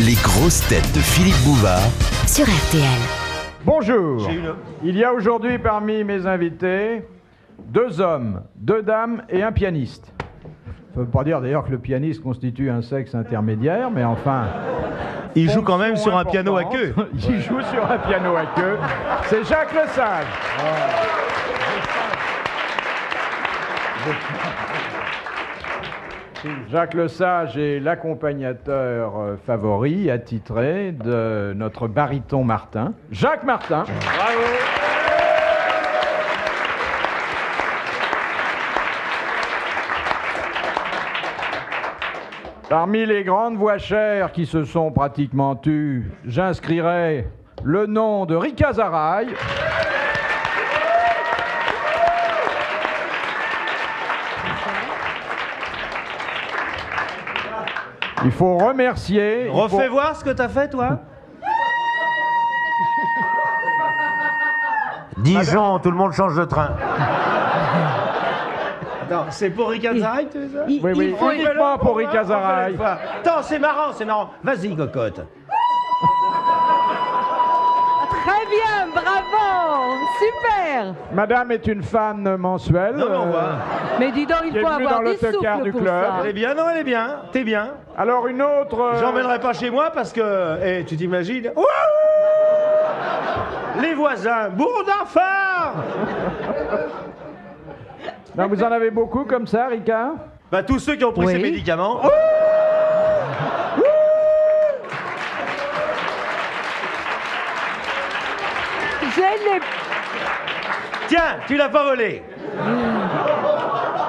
Les grosses têtes de Philippe Bouvard sur RTL. Bonjour. Il y a aujourd'hui parmi mes invités 2 hommes, 2 dames et un pianiste. Ça ne veut pas dire d'ailleurs que le pianiste constitue un sexe intermédiaire, mais enfin... Il joue quand même sur un piano à queue. Il joue sur un piano à queue. C'est Jacques Lesage. Jacques Lesage est l'accompagnateur favori, attitré de notre baryton Martin. Jacques Martin. Bravo. Parmi les grandes voix chères qui se sont pratiquement tues, j'inscrirai le nom de Rika Zaraï. Il faut remercier... Refais voir ce que t'as fait, toi. Dijon, tout le monde change de train. Attends, c'est pour Rika Zaraï, tu fais ça? Oui, uniquement pour Rika Zaraï. Attends, c'est marrant, c'est marrant. Vas-y, cocotte. Très bien, bravo, super. Madame est une fan mensuelle. Non, mais on voit. Mais dis donc, qui il est faut venue avoir dans du l'autocar souffle du pour club. ça. Elle est bien, non, elle est bien. T'es bien. Alors une autre... J'emmènerai pas chez moi parce que... tu t'imagines? Ouh, les voisins, bourre d'enfants. Non, vous en avez beaucoup comme ça, Rika? Bah, tous ceux qui ont pris Oui. ces médicaments. Je l'ai... Tiens, tu l'as pas volé.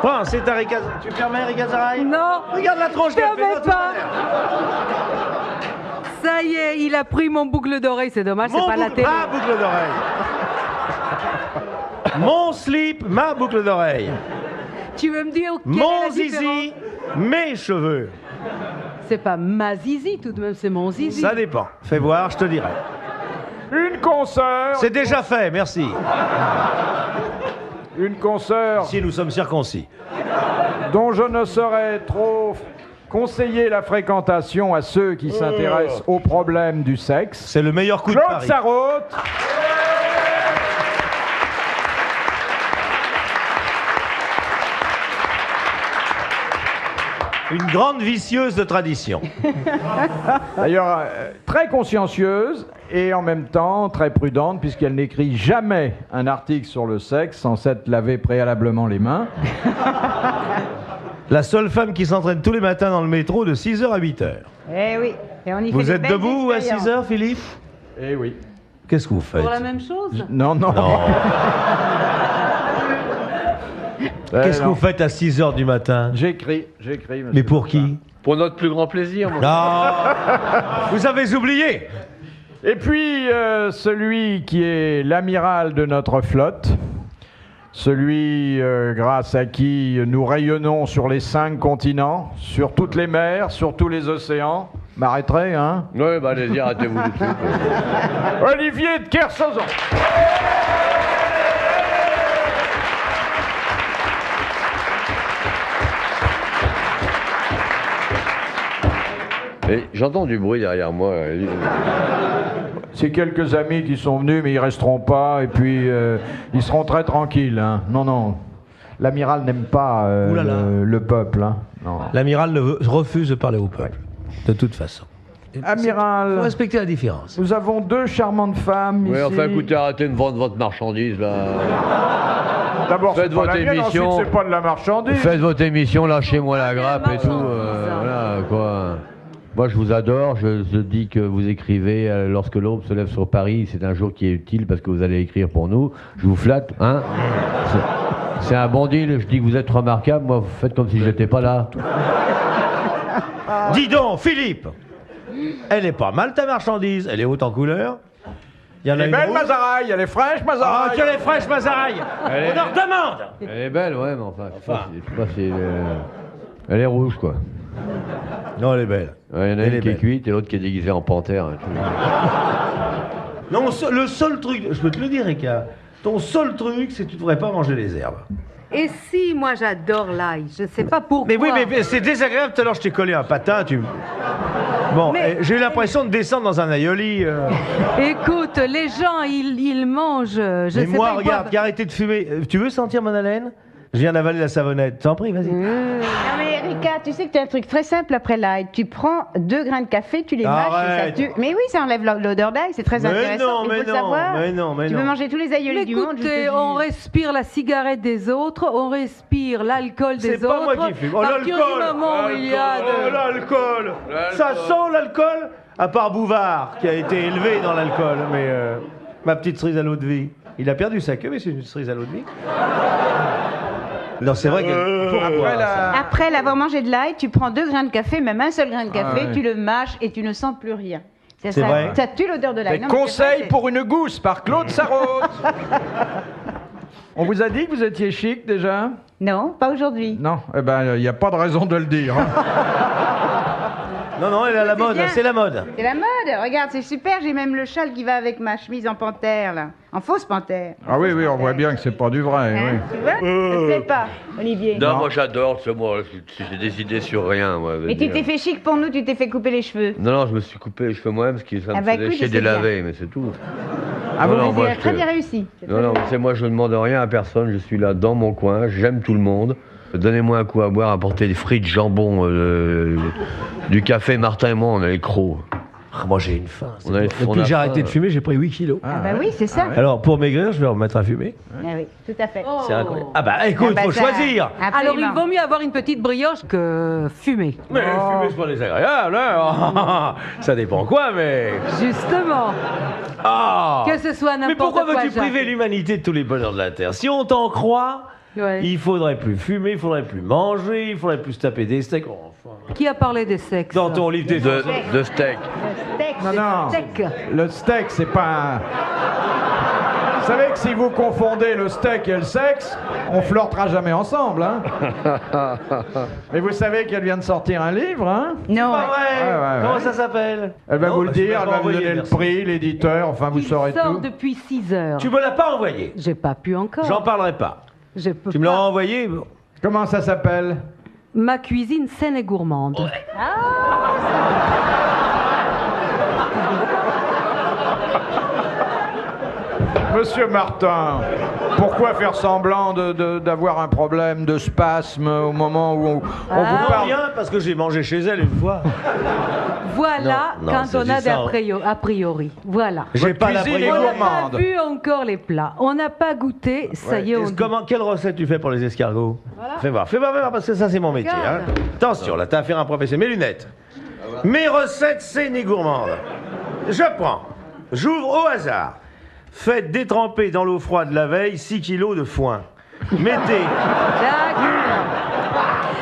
Bon, c'est ta Rika... Tu permets Rika Zaraï? Non, Regarde la tronche je qu'elle fait. permets non, tout pas. à l'heure. Ça y est, il a pris mon boucle d'oreille, c'est dommage, c'est Mon pas la boucle- télé. Ma boucle d'oreille. Mon slip, ma boucle d'oreille. Tu veux me dire quelle est Mon la différence? zizi, mes cheveux. C'est pas ma zizi tout de même, c'est mon zizi. Ça dépend. Fais voir, je te dirai. Une consoeur... C'est déjà fait, merci. Une consoeur Si nous sommes circoncis. dont je ne saurais trop conseiller la fréquentation à ceux qui s'intéressent aux problèmes du sexe. C'est le meilleur coup de Claude Paris. Sarraute. Une grande vicieuse de tradition. D'ailleurs, très consciencieuse et en même temps très prudente, puisqu'elle n'écrit jamais un article sur le sexe sans s'être lavé préalablement les mains. La seule femme qui s'entraîne tous les matins dans le métro de 6h à 8h. Eh oui, et on y fait Vous des êtes belles debout à expériences. 6h, Philippe? Eh oui. Qu'est-ce que vous faites? Pour la même chose? Non. Qu'est-ce que non. vous faites à 6h du matin? J'écris, monsieur. Mais pour qui? Pour notre plus grand plaisir, mon Non. Vous avez oublié. Et puis, celui qui est l'amiral de notre flotte, celui grâce à qui nous rayonnons sur les 5 continents, sur toutes les mers, sur tous les océans. M'arrêterai, hein? Oui, bah allez-y, arrêtez-vous tout de suite. Olivier de Kersauzon. Et j'entends du bruit derrière moi. C'est quelques amis qui sont venus, mais ils resteront pas, et puis ils seront très tranquilles, hein. Non. L'amiral n'aime pas Ouh là là. le peuple, hein. Non. L'amiral refuse de parler au peuple. De toute façon. Il faut Amiral, respecter la différence. nous avons 2 charmantes femmes Oui, ici. enfin écoutez, arrêtez de vendre votre marchandise là. D'abord, c'est faites pas la votre mienne, émission. ensuite, c'est pas de la marchandise. Faites votre émission, lâchez-moi la grappe et tout. marchandise. Voilà quoi. Moi je vous adore, je dis que vous écrivez lorsque l'aube se lève sur Paris, c'est un jour qui est utile parce que vous allez écrire pour nous. Je vous flatte, hein. C'est un bon deal, je dis que vous êtes remarquable, moi vous faites comme si j'étais pas là. Dis donc, Philippe. Elle est pas mal ta marchandise. Elle est haute en couleur. Il y en Elle a est une belle, rouge. Mazaraï, elle est fraîche, Ah, Mazaraï. quelle est fraîche, Mazaraï. Elle On en redemande. Elle est belle, ouais, mais enfin, je sais pas si elle est rouge quoi. Non, elle est belle. Ouais, il y en a Elle une est qui est belle. cuite et l'autre qui est déguisée en panthère. Hein, Non, le seul truc, je peux te le dire, Rika, ton seul truc, c'est que tu devrais pas manger les herbes. Et si, moi j'adore l'ail, je sais pas pourquoi. Mais oui, mais c'est désagréable. Tout à l'heure, je t'ai collé un patin, tu... Bon, Mais- j'ai eu l'impression de descendre dans un aioli. Écoute, les gens, ils mangent. Je Mais sais moi, pas, ils regarde, boivent. qui a arrêté de fumer. Tu veux sentir mon haleine? Je viens d'avaler la savonnette. T'en prie, vas-y. Non mais Erika, tu sais que tu as un truc très simple après l'ail. Tu prends 2 grains de café, tu les mâches et ça Arrête. tue. Mais oui, ça enlève l'odeur d'ail, c'est très intéressant. Il faut le savoir. mais non. Tu peux manger tous les Mais aïeulés du monde. je te écoutez, dis. on respire la cigarette des autres, on respire l'alcool des C'est autres. pas moi qui fume. Oh, À partir l'alcool. du moment où il y a Oh, de... l'alcool. Ça sent l'alcool. À part Bouvard, qui a été élevé dans l'alcool. Mais ma petite cerise à l'eau de vie. Il a perdu sa queue, mais c'est une cerise à l'eau de vie. Non, c'est vrai que pour Après boire, ça. Après l'avoir mangé de l'ail, tu prends 2 grains de café, même un seul grain de café, ouais. tu le mâches et tu ne sens plus rien. C'est vrai. Ça tue l'odeur de l'ail. Des Non, mais c'est vrai, conseils c'est- pour une gousse par Claude Sarraute. On vous a dit que vous étiez chic déjà? Non, pas aujourd'hui. Non, eh ben, il n'y a pas de raison de le dire. hein. Non, elle est à la C'est mode, bien. c'est la mode. C'est la mode, regarde, c'est super, j'ai même le châle qui va avec ma chemise en panthère, là. En fausse panthère. Ah oui, on voit bien que c'est pas du vrai. Hein, oui. tu vois Ça te plaît pas, Olivier Non, moi j'adore, c'est moi, j'ai des idées sur rien, moi. Mais tu t'es fait chic pour nous, tu t'es fait couper les cheveux. Non, je me suis coupé les cheveux moi-même parce que ça me Ah bah faisait écoute, chier je de les sais bien. laver, mais c'est tout. Ah, Non, vous non, C'est moi, très je- bien réussi. C'est Non, très non, bien. c'est moi, je ne demande rien à personne, je suis là dans mon coin, j'aime tout le monde. Donnez-moi un coup à boire, apportez des frites, jambon, du café, Martin et moi, on a les crocs. Ah, moi j'ai une faim. On a- Depuis on que a j'ai faim, arrêté de fumer, j'ai pris 8 kilos. Ah bah oui, c'est ça. Alors pour maigrir, je vais remettre à fumer. Ah oui, tout à fait. Oh. C'est incroyable. Ah bah écoute, Ah bah faut ça- choisir. Alors Absolument. il vaut mieux avoir une petite brioche que fumer. Mais fumer c'est pas désagréable, hein. Ça dépend quoi, mais. Justement, Ah. que ce soit Mais n'importe quoi. pourquoi veux-tu Jacques. priver l'humanité de tous les bonheurs de la terre? Si on t'en croit, Ouais. il faudrait plus fumer, il faudrait plus manger, il faudrait plus se taper des steaks. Oh, enfin. Qui a parlé des sexes Dans ton livre des De steak. Le steak, Non, c'est non. Steak. Le steak, c'est pas un... Vous savez que si vous confondez le steak et le sexe, on flirtera jamais ensemble. Hein. Mais vous savez qu'elle vient de sortir un livre. Hein. Non, Pas vrai. Ouais. Comment ça s'appelle? Elle va Non, vous le bah, tu dire, m'as elle pas va vous envoyé, donner le merci. prix, l'éditeur, enfin vous Il saurez sort tout. depuis 6 heures. Tu me l'as pas envoyé. J'ai pas pu encore. J'en parlerai pas. Je peux Tu me pas. l'as envoyé. Bon. Comment ça s'appelle? Ma cuisine saine et gourmande. Monsieur Martin, pourquoi faire semblant d'avoir un problème de spasme au moment où on vous Non, parle? rien, parce que j'ai mangé chez elle une fois. Voilà Non, quand c'est on a juste ça. a priori. Voilà. J'ai Votre pas la cuisine est On n'a gourmande. pas vu encore les plats. On n'a pas goûté. Ça y est, on dit. Quelle recette tu fais pour les escargots? Fais voir, parce que ça c'est mon métier. Hein. Regarde. Attention, là t'as affaire à un professionnel. Mes lunettes. Mes recettes saines et gourmandes. Je prends, j'ouvre au hasard. Faites détremper dans l'eau froide la veille 6 kilos de foin. Mettez D'accord.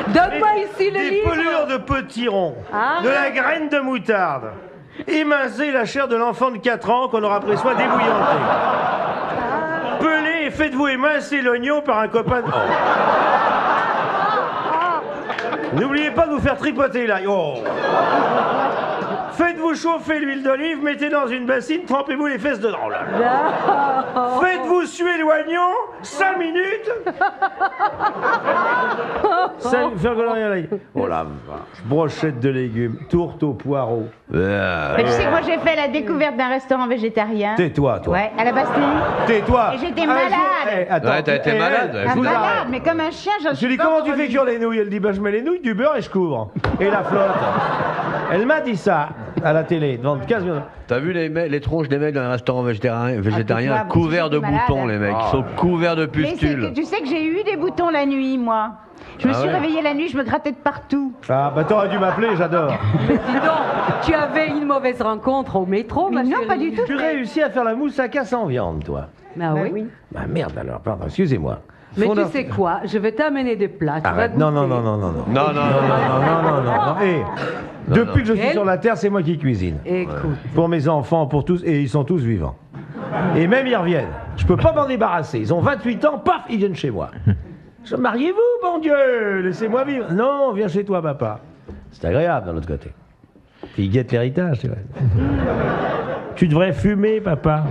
Donne-moi ici le des livre. pelures de petits ronds, Ah. de la graine de moutarde. Émincez la chair de l'enfant de 4 ans qu'on aura pris soin d'ébouillanter. Pelez et faites-vous émincer l'oignon par un copain de... Oh. N'oubliez pas de vous faire tripoter l'ail. Oh. Faites-vous chauffer l'huile d'olive, mettez dans une bassine, trempez-vous les fesses dedans. Oh là là. Non. Faites-vous suer l'oignon 5 minutes. Faire colorier l'ail. Oh la vache. Brochette de légumes, tourte au poireau. Mais tu sais que moi j'ai fait la découverte d'un restaurant végétarien. Tais-toi, toi. Ouais, à la Bastille. Tais-toi. Et j'étais Un malade. jour- attends, Ouais, t'as été elle, malade, ouais. je Ah, vous malade, arrête. mais comme un chien, je Je lui suis dis, pas comment tu revenue. fais cuire les nouilles? Elle dit, bah, je mets les nouilles, du beurre et je couvre. Et la flotte. Elle m'a dit ça à la télé, devant 15 minutes. T'as vu les tronches des mecs dans les restaurants végétariens, toi, couverts de j'étais malade. boutons, les mecs. Ils sont couverts de Mais c'est que pustules. tu sais que j'ai eu des boutons la nuit, moi. Je me Ah suis ouais. réveillée la nuit, je me grattais de partout. Ah, bah t'aurais dû m'appeler, j'adore. Mais dis donc, tu avais une mauvaise rencontre au métro, Mais ma non, chérie. pas du tout. Tu réussis à faire la moussaka sans viande, toi. Ah Bah oui. oui. Bah merde alors, pardon, excusez-moi. Mais Fondant- tu sais quoi? Je vais t'amener des plats. Tu Arrête, vas non, goûter. non, non, non, non, non. Non, non, non. Non. Et depuis que je suis Elle- sur la terre, c'est moi qui cuisine. Écoute. Pour mes enfants, pour tous, et ils sont tous vivants. Et même ils reviennent. Je peux pas m'en débarrasser. Ils ont 28 ans, paf, ils viennent chez moi. Mariez-vous, bon Dieu, laissez-moi vivre. Non, viens chez toi, papa. C'est agréable d'un autre côté. Puis ils guettent l'héritage, c'est vrai. Tu devrais fumer, papa.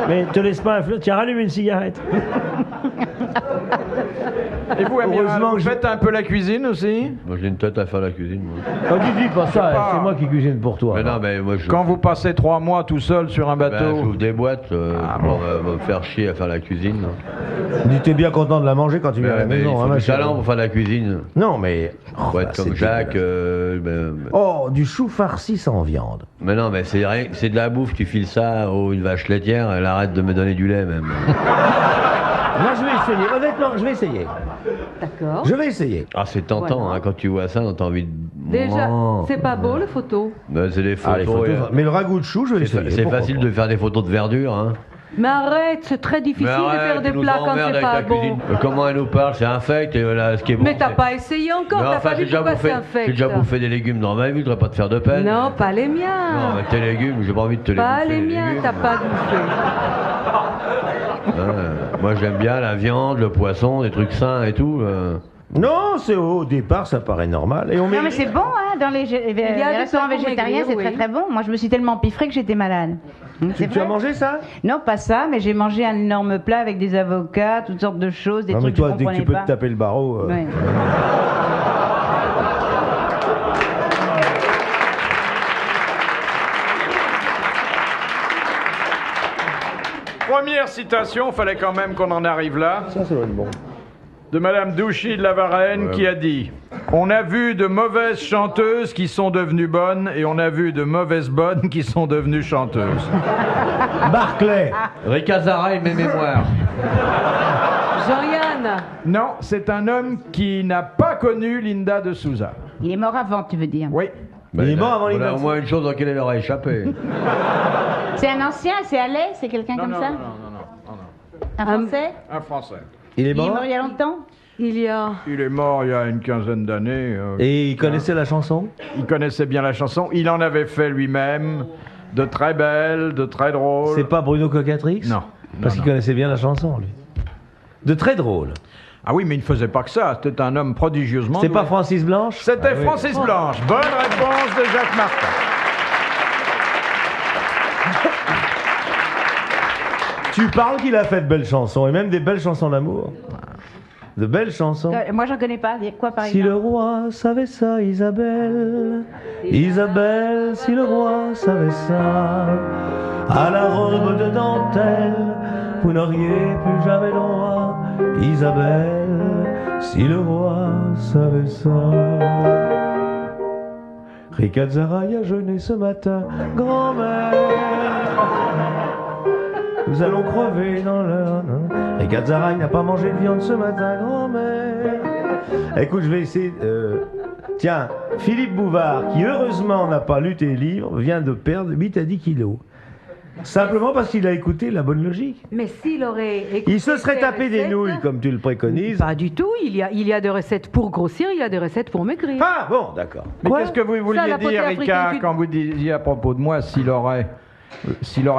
Mais te laisse pas influencer. Tiens, rallume une cigarette. Et vous, Amiral, Heureusement vous que je- faites un peu la cuisine aussi? Moi, j'ai une tête à faire la cuisine, moi. Oh, dis pas ça, pas. c'est moi qui cuisine pour toi. Mais non, mais moi, je... Quand vous passez 3 mois tout seul sur un Ben, bateau? j'ouvre des boîtes pour me faire chier à faire la cuisine. Dis, t'es bien content de la manger quand tu viens à la Mais il maison, faut hein, ma du chérie. talent pour faire la cuisine. Non, mais... Faut être c'est comme Jacques. dégueulasse. Oh, du chou farci sans viande. Mais non, mais c'est de la bouffe. Tu files ça à une vache laitière, elle arrête de me donner du lait, même. Moi, je vais essayer. Honnêtement, je vais essayer. D'accord. Je vais essayer. Ah, c'est tentant, Voilà. hein, quand tu vois ça, t'as envie de... Déjà, Oh. c'est pas beau, les photos. Ben, c'est des Ah, les photos. photos, mais le ragoût de chou, je vais essayer. c'est pourquoi facile pas. de faire des photos de verdure, hein. Mais arrête, c'est très difficile Mais de arrête, faire des tu nous plats quand emmerdes c'est avec pas ta bon. cuisine. Comment elle nous parle, c'est infect, et voilà, ce qui est bon. Mais t'as c'est- pas essayé encore, Mais t'as enfin, pas vu pourquoi c'est infect. j'ai déjà bouffé des légumes dans ma vie, je voudrais pas te faire de peine. Non, pas les Non, miens. mais tes légumes, j'ai pas envie de te les Pas bouffer, les miens, légumes. t'as pas bouffé. Moi, j'aime bien la viande, le poisson, des trucs sains et tout. Non, c'est au départ, ça paraît normal. Et on met... Non mais c'est bon, hein, dans les, les des restaurants plats pour végétariens, maigrir, c'est oui. très très bon. Moi je me suis tellement piffrée que j'étais malade. C'est Tu as vrai. mangé ça? Non, pas ça, mais j'ai mangé un énorme plat avec des avocats, toutes sortes de choses, des Non, mais trucs toi, que je dès que tu comprenais peux pas. te taper le barreau... Ouais. Première citation, fallait quand même qu'on en arrive là, Ça doit être bon. de Madame Douchy de la Varenne qui a dit: on a vu de mauvaises chanteuses qui sont devenues bonnes et on a vu de mauvaises bonnes qui sont devenues chanteuses. Barclay. Ricazara et mes mémoires. Jean-Yann, Non, c'est un homme qui n'a pas connu Linda de Souza. Il est mort avant, tu veux dire. Oui. Il est mort avant il a les au moins une chose dans laquelle elle aurait échappé. C'est un ancien, c'est Allais, c'est quelqu'un comme ça Un Français Un Français. Il est Il est mort mort il y a longtemps il y a... Il est mort il y a une quinzaine d'années. Et il connaissait la chanson? Il connaissait bien la chanson. Il en avait fait lui-même de très belles, de très drôles. C'est pas Bruno Cocatrix? Non. Parce qu'il connaissait bien la chanson, lui. De très drôle. Ah oui, mais il ne faisait pas que ça. C'était un homme prodigieusement C'est doué. pas Francis Blanche? C'était Ah oui. Francis Blanche. Bonne réponse de Jacques Martin. Tu parles qu'il a fait de belles chansons, et même des belles chansons d'amour. De belles chansons. Moi j'en connais pas. Quoi par Si exemple le roi savait ça, Isabelle, Isabelle, si le roi savait ça, à la robe de dentelle, vous n'auriez plus jamais droit, Isabelle, si le roi savait ça. Ricazaraï a jeûné ce matin, grand-mère. Nous allons crever dans l'heure. Ricazaraï n'a pas mangé de viande ce matin, grand-mère. Écoute, je vais essayer. Tiens, Philippe Bouvard, qui heureusement n'a pas lu tes livres, vient de perdre 8 à 10 kilos. Simplement parce qu'il a écouté la bonne logique. Mais s'il aurait écouté Il se serait ces tapé des recettes- nouilles, comme tu le préconises. Pas du tout, il y a des recettes pour grossir, il y a des recettes pour maigrir. Ah, bon, d'accord. Mais Quoi qu'est-ce que vous vouliez la potée dire, africaine, Ricard, tu- quand vous disiez à propos de moi s'il aurait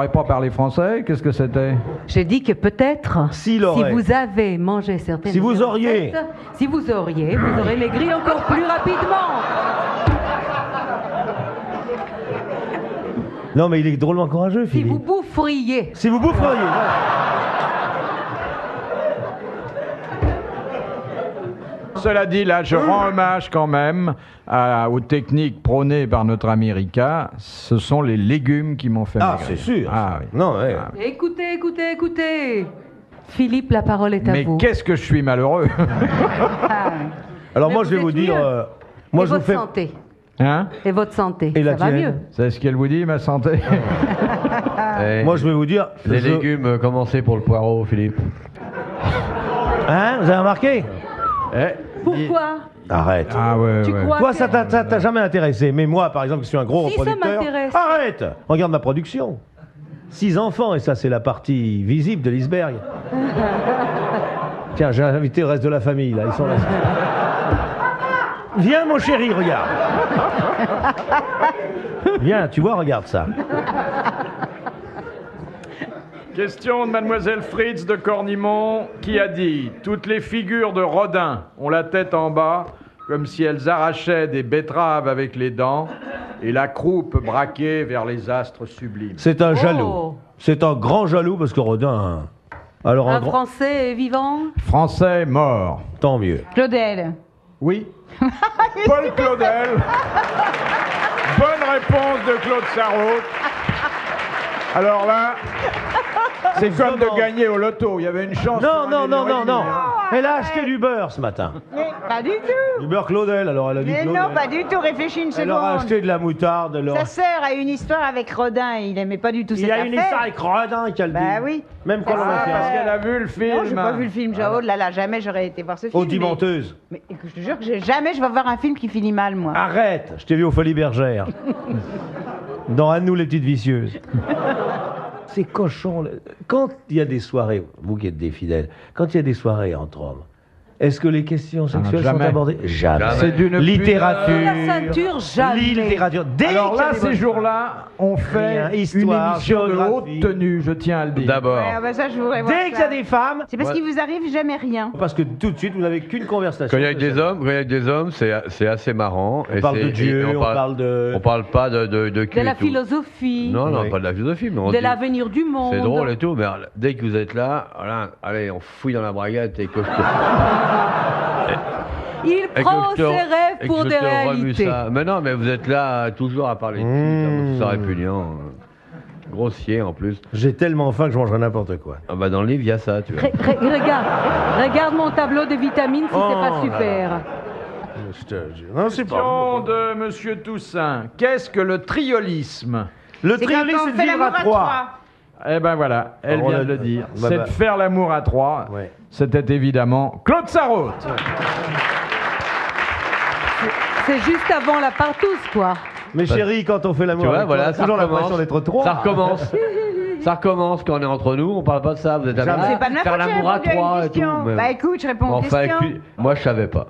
pas parlé français? Qu'est-ce que c'était? J'ai dit que peut-être, S'il si aurait. vous avez mangé certaines Si vous auriez. recettes, si vous auriez, vous aurez maigri encore plus rapidement. Non, mais il est drôlement courageux, Si vous Philippe. boufferiez. Si vous boufferiez. Cela dit, là, je rends hommage quand même aux techniques prônées par notre ami Ricard. Ce sont les légumes qui m'ont fait Ah, maigrir. c'est sûr. Ah, oui. Non, ouais. Ah, Écoutez, écoutez, écoutez. Philippe, la parole est à mais vous. qu'est-ce que je suis malheureux. Alors Mais moi, vous je vais êtes vous dire... mieux. moi, Et je vous votre fais... santé. Hein? Et votre santé. Et la ça va tienne mieux. C'est ce qu'elle vous dit, ma santé? Eh, Moi, je vais vous dire... les je- légumes, commencez pour le poireau, Philippe. Hein, vous avez remarqué? Eh, Pourquoi Arrête. Ah ouais, Tu ouais. crois Toi, que- ça t'a jamais intéressé. Mais moi, par exemple, qui suis un gros Si, ça reproducteur... m'intéresse. Arrête. Regarde ma production. 6 enfants, et ça, c'est la partie visible de l'iceberg. Tiens, j'ai invité le reste de la famille, là. Ils sont là. Viens, mon chéri, regarde. Viens, tu vois, regarde ça. Question de mademoiselle Fritz de Cornimont qui a dit: toutes les figures de Rodin ont la tête en bas, comme si elles arrachaient des betteraves avec les dents, et la croupe braquée vers les astres sublimes. C'est un Oh. jaloux. C'est un grand jaloux, parce que Rodin... Alors, Un Français vivant. Français mort. tant mieux. Claudel. Oui. Paul Claudel. Bonne réponse de Claude Sarraute. Alors là, c'est comme de gagner au loto. Il y avait une chance. Non, sur non, un non, million non, et non. demi, hein. Elle a acheté du beurre ce matin. Mais pas du tout. Du beurre Claudel, alors elle a dit Mais Claudel. non, pas du tout. Réfléchis une Elle aura seconde. acheté de la moutarde. Elle aura- Sa sœur a une histoire avec Rodin. Il aimait pas du tout Il cette y a affaire. une histoire avec Rodin qu'elle dit. Bah oui. Même quand on a Ah, fait parce un... qu'elle a vu le film. Non, j'ai pas vu le film. Oh là là, jamais j'aurais été voir ce film. Audimenteuse. Mais écoute, je te jure que jamais je vais voir un film qui finit mal, moi. Arrête, je t'ai vu aux Folies Bergères. Dans Anne-nous les petites vicieuses. C'est cochon. Quand il y a des soirées, vous qui êtes des fidèles, quand il y a des soirées entre hommes, est-ce que les questions sexuelles sont jamais. abordées? Jamais. C'est d'une littérature. La ceinture, jamais. Littérature. Dès Alors qu'il y a là, des ces bonnes- jours-là, on fait Rien, une histoire, émission de géographie. haute tenue, je tiens à le dire. D'abord. Ouais, bah ça, je voudrais voir Dès qu'il y a ça. des femmes, C'est parce qu'il vous arrive jamais rien. parce que tout de suite, vous n'avez qu'une conversation. Quand il y a des hommes, c'est assez marrant. On parle de Dieu, on parle de... On parle pas de cul De la et tout. philosophie. Non, non, Oui. pas de la philosophie, mais on De dit- l'avenir du monde. C'est drôle et tout, mais dès que vous êtes là, voilà, allez, on fouille dans la braguette et que je te... Il et que prend je te- ses et rêves que pour je des te remue réalités. ça. Mais non, mais vous êtes là toujours à parler de cul, ça répugnant. Grossier en plus. J'ai tellement faim que je mangerai n'importe quoi. Ah bah dans le livre, il y a ça, tu vois. Regarde mon tableau de vitamines si Oh c'est pas là super. Je te jure. Non, c'est Question pas... de Monsieur Toussaint. Qu'est-ce que le triolisme? Le C'est quand triolisme, on c'est de fait vivre l'amour à trois. Eh ben voilà, elle Alors, on vient a- de le dire. bah, C'est bah. de faire l'amour à trois. Ouais. C'était évidemment Claude Sarraute. C'est juste avant la partouze, quoi. Mais chérie, quand on fait l'amour, Tu vois, avec voilà, toi, on a ça toujours recommence. l'impression d'être trois. Ça recommence. Ça recommence quand on est entre nous, on parle pas de ça. Vous êtes Jamais. là, C'est pas de ma faire faute, j'ai l'amour à répondu à une trois et tout. question. mais- Bah écoute, je réponds aux Enfin, questions. moi je savais pas.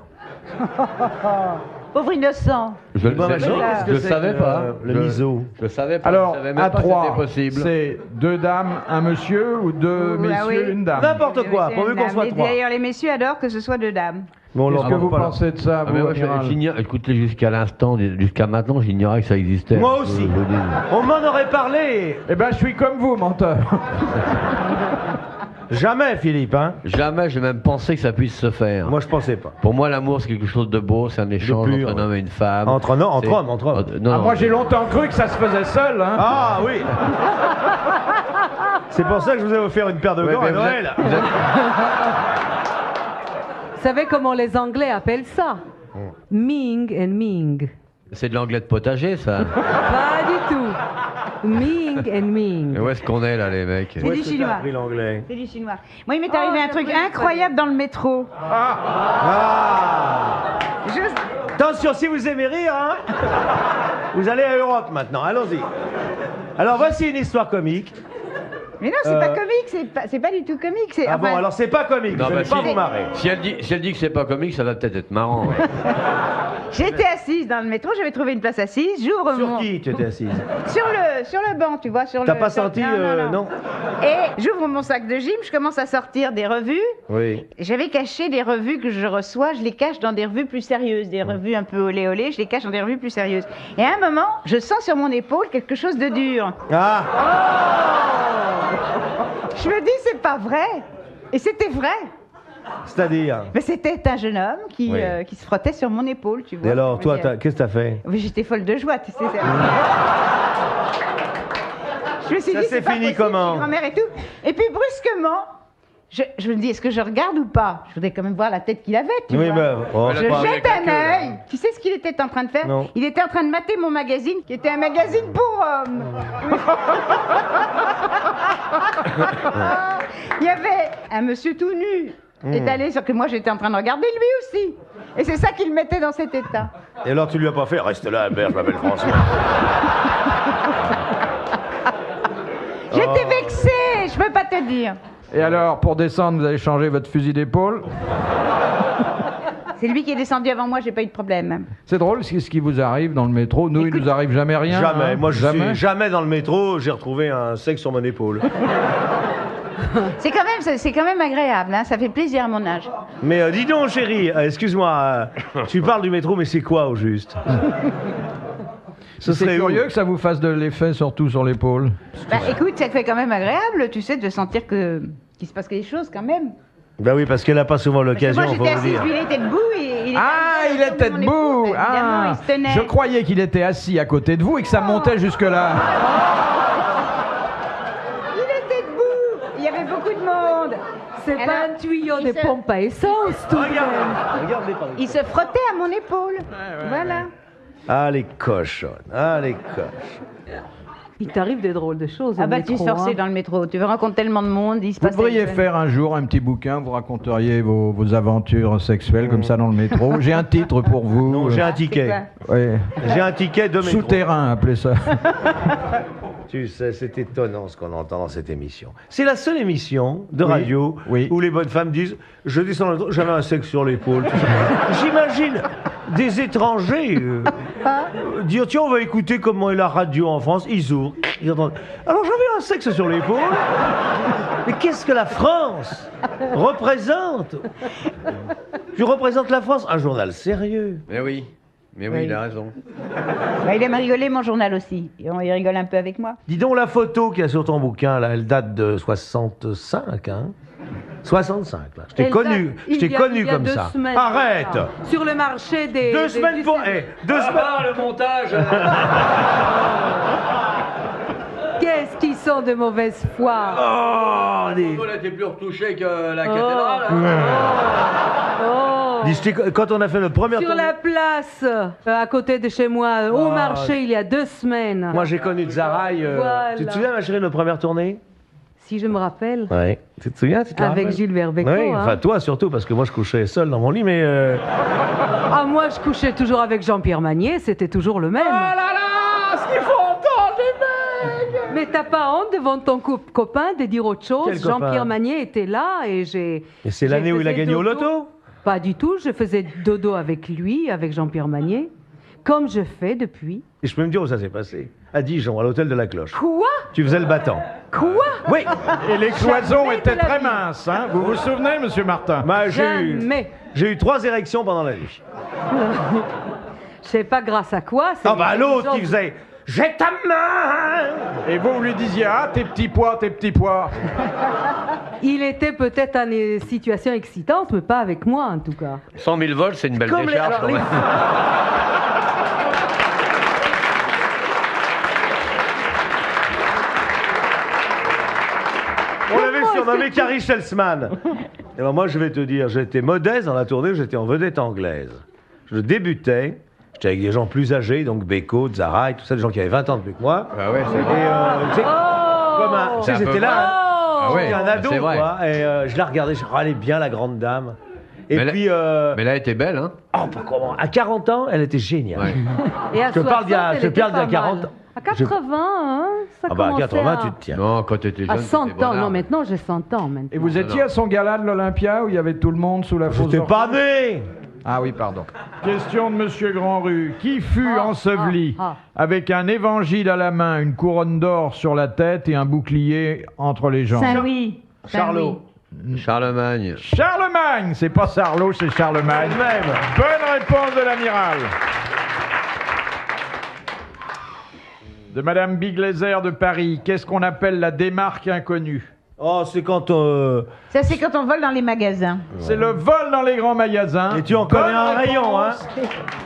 Pauvre innocent. Je Bon, le mais non, qu'est-ce que je c'est savais que pas. le miso. Je savais pas. Alors, je savais même à pas que trois, c'était possible. c'est deux dames, un monsieur ou deux Ah messieurs, oui. une dame. N'importe quoi, pourvu qu'on soit Et trois. d'ailleurs, les messieurs adorent que ce soit deux dames. Bon, on Qu'est-ce leur que parle vous pas, là. pensez de ça, Ah, mais vous, moi, amiral écoutez, jusqu'à l'instant, jusqu'à maintenant, j'ignorais que ça existait. Moi aussi. Je vous dis. On m'en aurait parlé. Eh ben, je suis comme vous, menteur. Jamais, Philippe, hein. Jamais j'ai même pensé que ça puisse se faire. Moi, je pensais pas. Pour moi, l'amour, c'est quelque chose de beau, c'est un échange pur, entre un homme et une femme. Entre C'est- hommes, entre hommes. Non, Ah, non, moi, j'ai longtemps cru que ça se faisait seul. Hein. Ah oui. C'est pour ça que je vous ai offert une paire de Ouais, gants mais à vous Noël. êtes- vous êtes- Vous savez comment les Anglais appellent ça? Ming and Ming. C'est de l'anglais de potager, ça. Pas du tout. Ming and Ming. Mais où est-ce qu'on est, là, les mecs C'est Où du est-ce que t'as chinois. appris l'anglais? C'est du chinois. Moi, il m'est arrivé Oh, un truc j'ai appris incroyable dans le métro. Ah. Juste- Attention, si vous aimez rire, hein, vous allez à Europe maintenant. Allons-y. Alors, voici une histoire comique. Mais non, c'est pas comique, c'est pas du tout comique. C'est Ah bon, enfin, alors c'est pas comique. Non, Vous bah, allez pas si. vous marrer. Si elle dit que c'est pas comique, ça va peut-être être marrant. ouais. j'étais assise dans le métro, j'avais trouvé une place assise. J'ouvre Sur mon qui tu étais assise? sur le banc, tu vois, sur le. T'as pas sur- senti, non? Et j'ouvre mon sac de gym, je commence à sortir des revues. Oui. J'avais caché des revues que je reçois, je les cache dans des revues plus sérieuses, des revues un peu olé olé, je les cache dans des revues plus sérieuses. Et à un moment, je sens sur mon épaule quelque chose de dur. Ah. Je me dis, c'est pas vrai. Et c'était vrai. C'est-à-dire. Mais c'était un jeune homme qui se frottait sur mon épaule, tu vois. Et alors, Je toi, me dis, qu'est-ce que t'as fait? oui, j'étais folle de joie, tu sais. Je me suis Ça dit, s'est c'est pas fini possible, comment j'ai grand-mère et tout. Et puis brusquement, je me dis, est-ce que je regarde ou pas? Je voudrais quand même voir la tête qu'il avait, tu Oui, vois. mais. oh, Elle a Je pas jette avec la un queue, là. œil. Tu sais ce qu'il était en train de faire? Non. Il était en train de mater mon magazine, qui était un magazine pour hommes. Il y avait un monsieur tout nu, étalé sur que moi j'étais en train de regarder, lui aussi. Et c'est ça qui le mettait dans cet état. Et alors, tu lui as pas fait? Reste là, Albert, je m'appelle François. J'étais vexée, je peux pas te dire. Et alors, pour descendre, vous allez changer votre fusil d'épaule. C'est lui qui est descendu avant moi, j'ai pas eu de problème. C'est drôle ce qui vous arrive dans le métro. Nous, il nous arrive jamais rien. Jamais. hein. Moi, je jamais. suis jamais dans le métro, j'ai retrouvé un sexe sur mon épaule. C'est quand même agréable, hein, ça fait plaisir à mon âge. Mais dis donc, chérie, excuse-moi, tu parles du métro, mais c'est quoi au juste? Ce C'est serait où? curieux que ça vous fasse de l'effet, surtout sur l'épaule. Bah écoute, ça fait quand même agréable, tu sais, de sentir que qu'il se passe quelque chose quand même. Ben oui, parce qu'elle n'a pas souvent Parce que l'occasion, moi faut j'étais vous assise, dire. puis il était debout et il était Il sur était mon debout. épaule. Évidemment, il se tenait. Je croyais qu'il était assis à côté de vous et que ça montait jusque-là. Il était debout. Il y avait beaucoup de monde. C'est Alors, pas un tuyau il de se- pompe à essence, tout de même. Regardez par Il se frottait à mon épaule. Voilà. Ah, les cochonnes. Ah, les coches. Il t'arrive des drôles de choses. Ah au bah tu métro, sortais hein. dans le métro. Tu rencontres tellement de monde. Il se Vous passe devriez faire un jour un petit bouquin, vous raconteriez vos aventures sexuelles comme ça dans le métro. J'ai un titre pour vous. Non, j'ai un ticket. Ouais. J'ai un ticket de métro. Souterrain, appelez ça. Tu sais, c'est étonnant ce qu'on entend dans cette émission. C'est la seule émission de radio oui. où les bonnes femmes disent « Je descends dans le métro, j'avais un sexe sur l'épaule. » J'imagine des étrangers dire « Tiens, on va écouter comment est la radio en France. » Ils ouvrent. Ils entendent « Alors, j'avais un sexe sur l'épaule. » Mais qu'est-ce que la France représente? Tu représentes la France, un journal sérieux. Mais oui, il a raison. Bah, il aime rigoler mon journal aussi. Il rigole un peu avec moi. Dis donc, la photo qu'il y a sur ton bouquin, là, elle date de 65, hein? 65, là. Je t'ai Elle connu, date- je t'ai il y a- connu il y a comme 2 ça. semaines. Arrête! Ah. Sur le marché des... 2 semaines pour... du- 2 semaines... le montage. Qu'est-ce qu'ils sont de mauvaise foi. Oh, dis, Elle était plus retouchée que la cathédrale. hein. Oh. dis, quand on a fait notre première Sur tournée... la place, à côté de chez moi, au Oh. marché, il y a 2 semaines. Moi, j'ai connu Zaraï. Voilà. Tu te souviens, ma chérie, de notre première tournée? Si je me rappelle. Oui. Tu te souviens? Avec Gilles Verbeco, Oui, hein. enfin, toi surtout, parce que moi, je couchais seul dans mon lit, mais... Ah, moi, je couchais toujours avec Jean-Pierre Magnier, c'était toujours le même. Oh là là, ce qu'il faut entendre, les mecs! Mais t'as pas honte devant ton copain de dire autre chose? Quel copain? Jean-Pierre Magnier était là et j'ai... Et c'est l'année où il a faisais gagné au dodo. loto? Pas du tout, je faisais dodo avec lui, avec Jean-Pierre Magnier, comme je fais depuis. Et je peux me dire où ça s'est passé? À Dijon, à l'hôtel de la Cloche. Quoi? Tu faisais le battant. Quoi? Oui. Et les cloisons Jamais de étaient la très vie. minces, hein. Vous vous souvenez, monsieur Martin? Bah, Jamais. j'ai eu 3 érections pendant la nuit. Je sais pas grâce à quoi. c'est Ah bah les l'autre gens- qui faisait « J'ai ta main !» Et vous lui disiez, ah, tes petits pois, tes petits pois. Il était peut-être en situation excitante, mais pas avec moi en tout cas. 100 000 volts, c'est une belle Comme les- décharge alors, quand les- même. On l'avait surnommé Carrie Schelsman. Et alors moi je vais te dire, j'étais modeste dans la tournée, j'étais en vedette anglaise. Je débutais, j'étais avec des gens plus âgés, donc Beko, Zara et tout ça, des gens qui avaient 20 ans de plus que moi. Ah ouais, c'est Et tu sais, comme un, tu sais, C'est un peu j'étais là, Ah ouais, j'étais un ado, c'est vrai. quoi, et je la regardais, je râlais bien la grande dame. Et Mais puis, Mais là, elle était belle, hein. oh, pas comment, à 40 ans, elle était géniale. Ouais. Et à Je parle 60, d'il y a- elle je était parle d'il y a pas 40 mal. À 80, hein, ça Ah bah à commençait 80, tu te tiens. Non, quand t'étais jeune, À t'étais 100 ans, bonheur. non, maintenant j'ai 100 ans maintenant. Et vous étiez à son gala de l'Olympia où il y avait tout le monde sous la fausse J'étais pas orchestre? né. Ah oui, pardon. Question de monsieur Grandrue. Qui fut Ah, enseveli avec un évangile à la main, une couronne d'or sur la tête et un bouclier entre les jambes? Saint-Louis. Charlot. Charlemagne. Charlemagne. C'est pas Sarlot, c'est Charlemagne. Même. Bonne réponse de l'amiral. De Madame Biglézer de Paris. Qu'est-ce qu'on appelle la démarque inconnue? Oh, c'est quand... Ça, c'est quand on vole dans les magasins. C'est le vol dans les grands magasins. Et tu en connais Bonne un rayon, hein?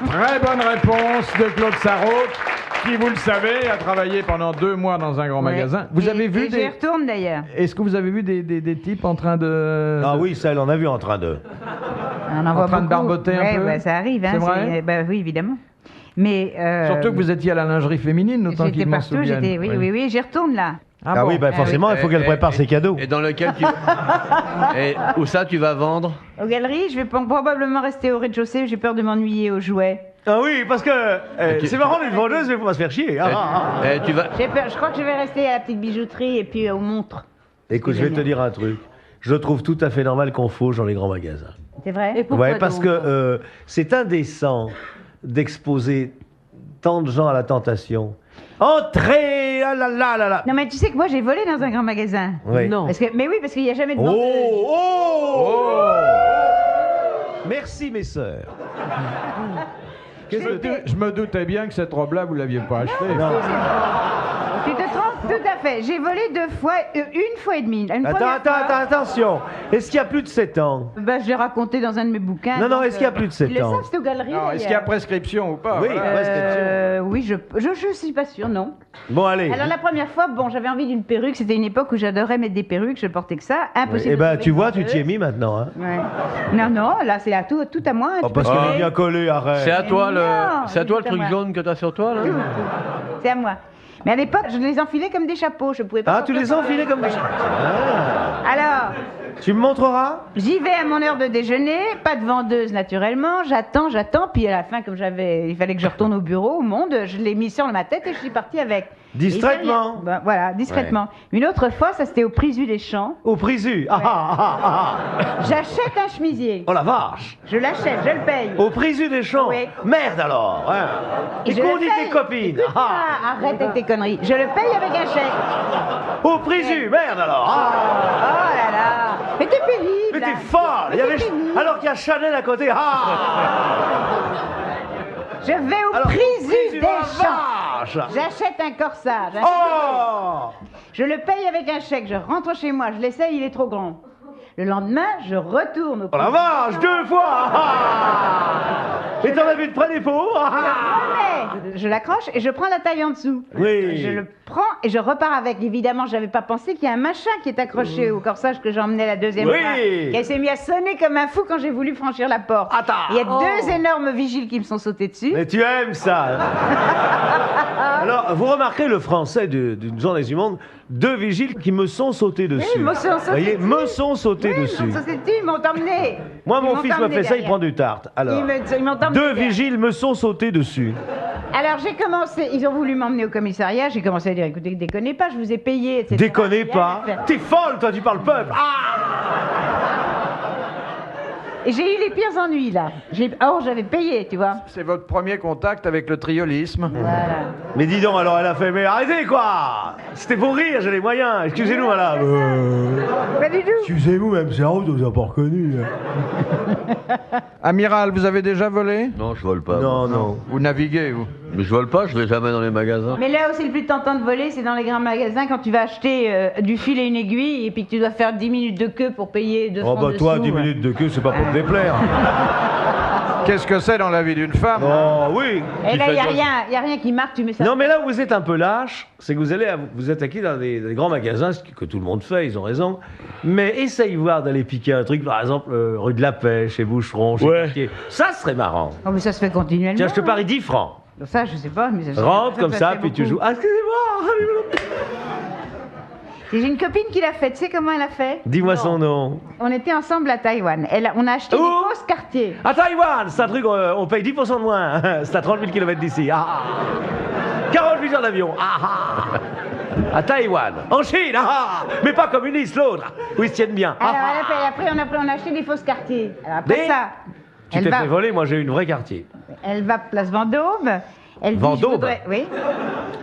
Très bonne réponse de Claude Sarraute, qui, vous le savez, a travaillé pendant 2 mois dans un grand magasin. Vous Et- avez vu et j'y des... retourne d'ailleurs. Est-ce que vous avez vu des types en train de... Ah oui, ça, elle en a vu en train de... On en voit train de beaucoup. barboter un Ouais, peu? bah, ça arrive. Hein, C'est vrai bah, oui, évidemment. Mais Surtout que vous étiez à la lingerie féminine, autant j'étais qu'ils m'en partout. souviennent. Oui, j'y retourne là. Ah, bon. oui, bah forcément, il faut qu'elle prépare ses cadeaux. Et dans lequel tu... Et où ça, tu vas vendre? Aux galeries, je vais probablement rester au rez-de-chaussée. J'ai peur de m'ennuyer aux jouets. Ah oui, parce que tu- c'est marrant d'être vendeuse, mais faut pas se faire chier. Tu vas... J'ai peur. Je crois que je vais rester à la petite bijouterie et puis aux montres. Écoute, je vais te dire un truc. Je trouve tout à fait normal qu'on fauche dans les grands magasins. C'est vrai? Et pourquoi Ouais, parce donc que c'est indécent d'exposer tant de gens à la tentation. Entrez! Ah là là là là! Non, mais tu sais que moi, j'ai volé dans un grand magasin. Oui. Non. Mais oui, parce qu'il n'y a jamais de Oh! vendeuse. Oh! Merci, mes sœurs. Qu'est-ce que tu... Je me doutais bien que cette robe-là, vous l'aviez pas achetée. Non. Tu te trompes tout à fait. J'ai volé 2 fois, une fois et demie. Une première fois, Attention. Est-ce qu'il y a plus de 7 ans? bah, je l'ai raconté dans un de mes bouquins. Non, donc, est-ce qu'il y a plus de 7 ils le ans? savent, c'est aux galeries. Non, est-ce qu'il y a d'ailleurs. prescription ou pas? Oui, Voilà. prescription. Oui, je suis pas sûre, non. Bon, allez. Alors la première fois, bon, j'avais envie d'une perruque. C'était une époque où j'adorais mettre des perruques. Je portais que ça. Impossible. Eh ben, de tu vois, trouver tu t'y es une mis maintenant. Hein. vendeuse. Ouais. Non, là, c'est à tout à moi. Oh, tu parce peux qu'elle trouver. est bien collée, arrête. C'est à toi Non, c'est à toi le c'est à truc moi. jaune que t'as sur toi là? C'est à moi. Mais à l'époque, je les enfilais comme des chapeaux. Je pouvais pas. Ah, tu sortir les sans enfilais comme des... Ah. Alors, Tu me montreras? j'y vais à mon heure de déjeuner, pas de vendeuse naturellement, j'attends, puis à la fin, comme il fallait que je retourne au bureau, au monde, je l'ai mis sur ma tête et je suis partie avec. Distraitement. Et ben, voilà, discrètement. Une autre fois, ça c'était au Prisu des Champs. Au Prisu. J'achète un chemisier. Oh la vache. Je l'achète, je le paye. Au Prisu des Champs. Oui. Merde alors. Hein. Et je qu'on le dit paye. tes copines. Écoute, arrête avec tes conneries. Je le paye avec un chèque. Au Prisu, merde alors. Oh là là. Mais t'es pénible. Mais là. t'es folle. Il y avait... t'es pénible. Alors qu'il y a Chanel à côté. Je vais au Alors, Prisu des oh, Champs. vache. J'achète un corsage. Oh. Je le paye avec un chèque, je rentre chez moi, je l'essaye, il est trop grand. Le lendemain, je retourne au Oh la vache, 2 fois. Et t'en as vu de près des pots. Je l'accroche et je prends la taille en dessous. Oui. Je le prends et je repars avec. Évidemment, j'avais pas pensé qu'il y a un machin qui est accroché au corsage que j'emmenais la deuxième Oui. fois. Qui s'est mis à sonner comme un fou quand j'ai voulu franchir la porte. Attends. Il y a 2 énormes vigiles qui me sont sautés dessus. Mais tu aimes ça. Alors, vous remarquerez le français d'une journée du monde, 2 vigiles qui me sont sautés dessus. me sont sautés Vous voyez, dessus. me sont sautés Oui, dessus. ils m'ont sauté dessus, ils m'ont emmené. Moi, Ils mon m'ont fils me emmené fait ça, il derrière. prend du tarte. Alors, Ils m'ont emmené 2 derrière. vigiles me sont sautés dessus. Alors j'ai commencé, ils ont voulu m'emmener au commissariat, j'ai commencé à dire écoutez, déconnez pas, je vous ai payé, etc. Déconnez pas. T'es folle, toi, tu parles peuple. Et j'ai eu les pires ennuis là. J'avais payé, tu vois. C'est votre premier contact avec le triolisme. Voilà. Mais dis donc, alors elle a fait, mais arrêtez quoi. C'était pour rire, j'ai les moyens. Excusez-nous, madame. Pas du tout. Excusez-nous, même c'est on vous a pas reconnu. Amiral, vous avez déjà volé? Non, je vole pas. Non, moi. non. Vous naviguez, vous? Mais je vole pas, je vais jamais dans les magasins. Mais là où c'est le plus tentant de voler, c'est dans les grands magasins quand tu vas acheter du fil et une aiguille et puis que tu dois faire 10 minutes de queue pour payer 2 Oh francs bah toi, dessous, 10 ouais. minutes de queue, c'est pas pour te déplaire. Qu'est-ce que c'est dans la vie d'une femme? Oh oui. Et là, fait il n'y a de- rien, y a rien qui marque, tu mets ça. Non mais là où vous êtes un peu lâche, c'est que vous êtes acquis dans des grands magasins, ce que tout le monde fait, ils ont raison. Mais essaye voir d'aller piquer un truc, par exemple rue de la Pêche, chez Boucheron, chez Cartier. Ça serait marrant. Oh, mais ça se fait continuellement. Tiens, je te parie 10 francs. Ça, je sais pas. Mais ça, Rentre comme ça, fait puis tu beaucoup. joues. Ah, excusez-moi. J'ai une copine qui l'a fait. Tu sais comment elle a fait? Dis-moi son nom. On était ensemble à Taïwan. On a acheté Où? des fausses quartiers. À Taïwan, c'est un truc, on paye 10% de moins. C'est à 30 000 km d'ici. 48 heures d'avion. À Taïwan. En Chine. Mais pas communiste, l'autre. Où ils se tiennent bien. Alors, elle a fait, après, on a acheté des fausses quartiers. Alors, après Des- ça, Tu elle t'es va, fait voler, moi j'ai eu une vraie quartier. elle va place Vendôme. Elle dit, Vendôme? je voudrais- Oui.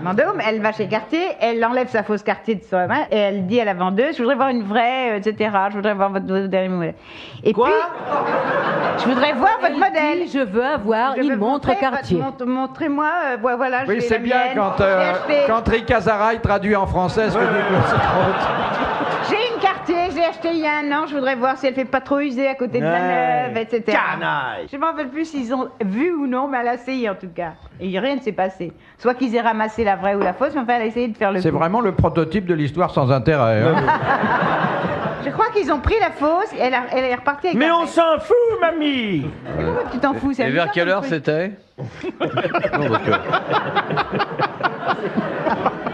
Vendôme, elle va chez Cartier, elle enlève sa fausse quartier de sa main et elle dit à la vendeuse, je voudrais voir une vraie, etc. Je voudrais voir votre dernier modèle. Et Quoi? puis, je voudrais voir votre modèle. Je veux avoir Je veux une montre montrer Cartier. Montrez-moi, voilà, Oui, j'ai c'est la bien mienne. quand, J'ai acheté- quand Rick Azaray traduit en français ce que dit Claude Crotte. J'ai une Cartier, j'ai acheté il y a 1 an, je voudrais voir si elle fait pas trop user à côté de la Ouais. neuve, etc. Canaille. Je m'en rappelle plus s'ils ont vu ou non, mais elle a essayé en tout cas. Et rien ne s'est passé. Soit qu'ils aient ramassé la vraie ou la fausse, mais enfin elle a essayé de faire le C'est coup. vraiment le prototype de l'histoire sans intérêt. Hein. Je crois qu'ils ont pris la fausse, et elle est repartie avec Mais la on vraie. s'en fout, mamie. Pourquoi tu t'en fous, c'est Et vers amusant quelle comme heure truc. c'était? Non, parce que...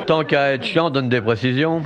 Tant qu'à être chiant, donne des précisions.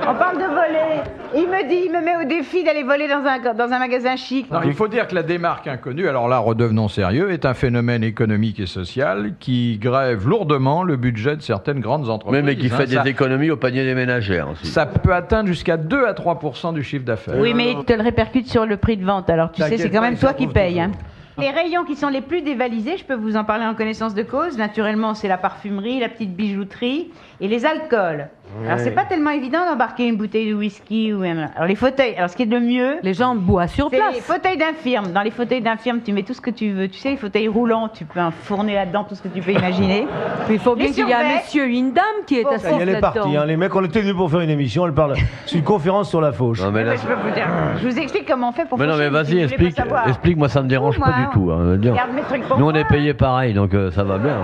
On parle de voler. Il me met au défi d'aller voler dans un magasin chic. Non, il faut dire que la démarque inconnue, alors là, redevenons sérieux, est un phénomène économique et social qui grève lourdement le budget de certaines grandes entreprises. Mais qui fait hein. des économies au panier des ménagères aussi. Ça peut atteindre jusqu'à 2 à 3% du chiffre d'affaires. Oui, mais il te le répercute sur le prix de vente. Alors tu sais, T'inquiète c'est quand pas, même il toi s'en qui trouve paye. Hein. toujours. Les rayons qui sont les plus dévalisés, je peux vous en parler en connaissance de cause. Naturellement, c'est la parfumerie, la petite bijouterie et les alcools. Alors c'est pas tellement évident d'embarquer une bouteille de whisky ou même. Alors les fauteuils. Alors ce qui est le mieux, Les gens boivent sur c'est les place. fauteuils d'infirme. Dans les fauteuils d'infirme, tu mets tout ce que tu veux. Tu sais, les fauteuils roulants, tu peux enfourner là-dedans tout ce que tu peux imaginer. Puis il faut bien Les qu'il y ait un survêtements. monsieur, une dame qui est Bon, assise Elle est là-dedans. partie, hein. Les mecs, on était venus pour faire une émission, elle parle. C'est une conférence sur la fauche. Non, mais là, Je peux vous dire. Je vous explique comment on fait pour mais non, faucher, mais si vous vas-y, voulez pas savoir. explique, moi ça me dérange Moi, pas du tout. Hein, je veux dire. Je garde mes trucs pour Nous on moi. est payé pareil, donc ça va bien.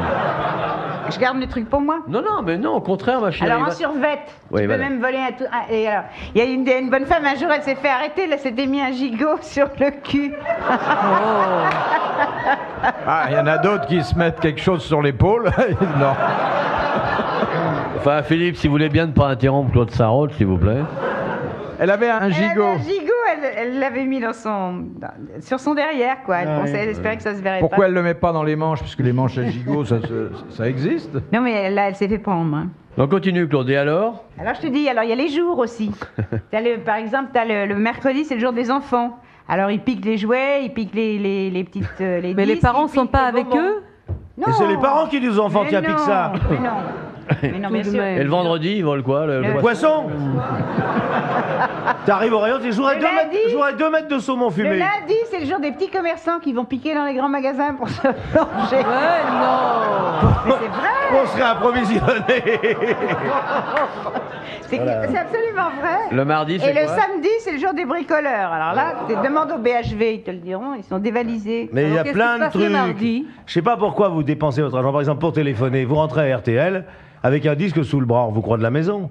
Je garde mes trucs pour moi. Non, mais non, au contraire, ma chérie. Alors en va- survêt, Oui, tu peux voilà. même voler un tout. Et alors, il y a une bonne femme un jour, elle s'est fait arrêter, elle s'était mis un gigot sur le cul. Ah, il y en a d'autres qui se mettent quelque chose sur l'épaule. Non. Enfin, Philippe, si vous voulez bien ne pas interrompre Claude Sarraute, s'il vous plaît. Elle avait un Elle avait gigot. un gigot, elle l'avait mis sur son derrière, quoi. Elle pensait, elle espérait que ça se verrait Pourquoi pas. elle le met pas dans les manches? Puisque les manches à gigot, ça existe. Non, mais là, elle s'est fait prendre. Hein. Donc continue, Claude. Et alors? Alors je te dis, alors il y a les jours aussi. Par exemple, le mercredi, c'est le jour des enfants. Alors ils piquent les jouets, ils piquent les petites. Les Mais les disques, parents ils sont piquent pas les avec bonbons. eux? Non. Et c'est les parents qui disent aux enfants, Mais tiens, non, pique ça. Mais non. Mais non, bien Tout de sûr. même. Et le vendredi, ils volent quoi? Le Le poisson. Poisson T'arrives au rayon, tu joues à Le 2 lundi. mètres, joues à 2 mètres de saumon Le fumé. lundi, c'est le jour des petits commerçants qui vont piquer dans les grands magasins pour se manger. Ouais, non. Mais c'est vrai, On serait approvisionné. c'est absolument vrai. Le mardi, Et c'est le quoi? samedi, c'est le jour des bricoleurs. Alors là, demande au BHV, ils te le diront, ils sont dévalisés. Mais il y a Alors, qu'est-ce plein qui de se passe le trucs. mardi Je sais pas pourquoi vous dépensez votre argent. Par exemple, pour téléphoner, vous rentrez à RTL avec un disque sous le bras, on vous croit de la maison.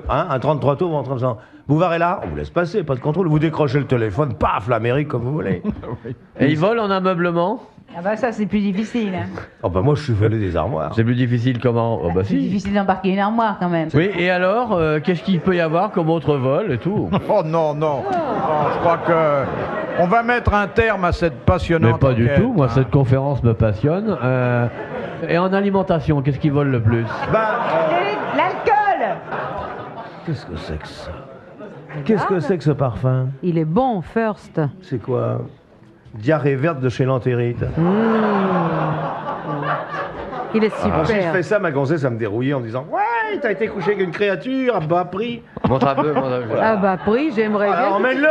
Hein, un 33 tours, vous rentrez en disant Bouvard est là, on vous laisse passer, pas de contrôle. Vous décrochez le téléphone, paf, l'Amérique comme vous voulez. Et ils volent en ameublement? Ah bah ça, c'est plus difficile. Hein. Oh bah moi je suis volé des armoires. C'est plus difficile comment? Oh bah C'est si. difficile d'embarquer une armoire quand même. Oui, et alors, qu'est-ce qu'il peut y avoir comme autre vol et tout? Oh non, non. Non, je crois que on va mettre un terme à cette Mais passionnante pas du enquête, tout, moi hein. cette conférence me passionne. Et en alimentation, qu'est-ce qu'ils volent le plus? Bah, L'alcool. qu'est-ce que c'est que ça? Qu'est-ce que c'est que ce parfum? Il est bon, First. C'est quoi? Diarrhée verte de chez l'Antérite. Il est Alors, si je super. fais ça, ma gonzesse, ça me dérouiller en disant Ouais, t'as été couché avec une créature à bas prix. Montre un peu, montre un peu. Ah bah, prix, j'aimerais Alors bien. emmène-le.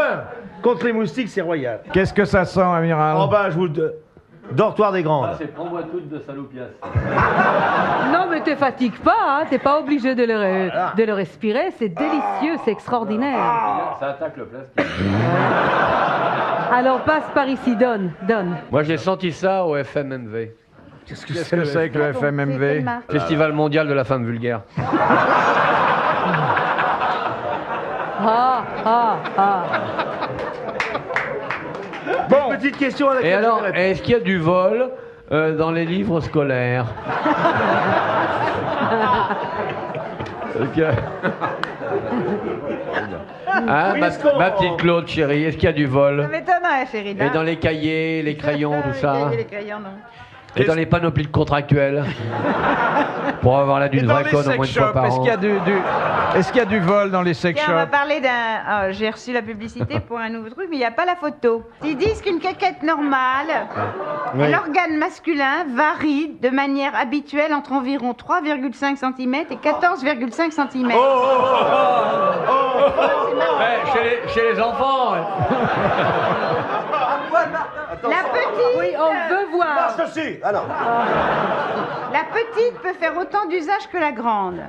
Contre les moustiques, c'est royal. Qu'est-ce que ça sent, amiral? En bas, je vous le. Dortoir des Grandes. c'est prends-moi toutes de saloupias. Non, mais te fatigue pas, hein. T'es pas obligé de le respirer. C'est délicieux, c'est extraordinaire. Ça attaque le plastique. Alors passe par ici, donne. Moi j'ai senti ça au FMMV. Qu'est-ce que c'est que le C'est FMMV? quelle marque? Festival mondial de la femme vulgaire. Ah. Bon, Petite question à laquelle Et alors, je vais répondre. est-ce qu'il y a du vol dans les livres scolaires? Ok. Hein, Oui, ma, est-ce qu'on- ma petite Claude, chérie, est-ce qu'il y a du Ça vol? m'étonnerait, chérie. Et dans les cahiers, les crayons, tout ça? Les crayons, non. Et dans les panoplies de contractuels? Pour avoir l'air et d'une dans vraie les conne au moins sex une fois shops, par est-ce an. qu'il y a est-ce qu'il y a du vol dans les sex Tiens, on va shops? parler d'un. J'ai reçu la publicité pour un nouveau truc, mais il n'y a pas la photo. Ils disent qu'une caquette normale, Oui. l'organe masculin varie de manière habituelle entre environ 3,5 cm et 14,5 cm. Chez les enfants. La petite, Oui, on veut voir. Ceci alors. la petite peut faire autant d'usage que la grande.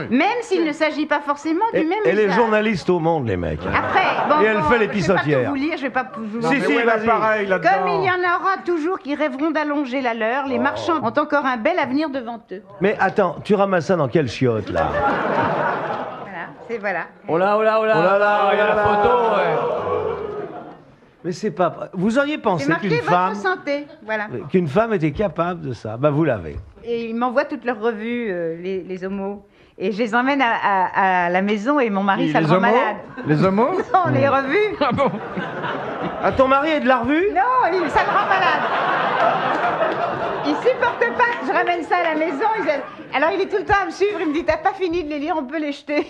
Même s'il ne s'agit pas forcément du même Elle est usage. journaliste au monde, les mecs. Après, bon, Et elle fait les je vais pas pissotières. tout vous lire, je vais pas vous Si, si, vas-y. pareil là-dedans. Comme il y en aura toujours qui rêveront d'allonger la leur, les marchands ont encore un bel avenir devant eux. Mais attends, tu ramasses ça dans quelle chiotte, là? Voilà, c'est voilà. Oh là. Oh là là, Il y a oh là la là. photo, ouais. Mais c'est pas... Vous auriez C'est pensé marqué votre santé, voilà. qu'une femme était capable de ça? Bah, vous l'avez. Et ils m'envoient toutes leurs revues, les homos. Et je les emmène à la maison et mon mari, ça le Les rend homos? malade. Les homos? Non, les revues. Ah bon? Ah, ton mari est de la revue? Non, ça le rend malade. Ici, supporte pas que je ramène ça à la maison. Alors il est tout le temps à me suivre, il me dit t'as pas fini de les lire, on peut les jeter.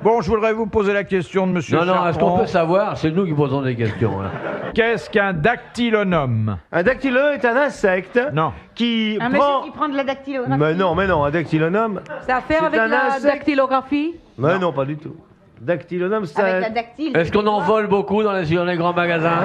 Bon, je voudrais vous poser la question de monsieur Non, non, est-ce qu'on Chartrand. peut savoir? C'est nous qui posons des questions. Hein. Qu'est-ce qu'un dactylonome? Un dactylonome est un insecte Non. qui Un prend... monsieur qui prend de la dactylographie. Mais non, un dactylonome... Ça a à faire C'est avec un la insecte. dactylographie? Mais non, pas du tout. Dactylonome, c'est Avec un... la dactyle. Est-ce qu'on en vole beaucoup dans les grands magasins?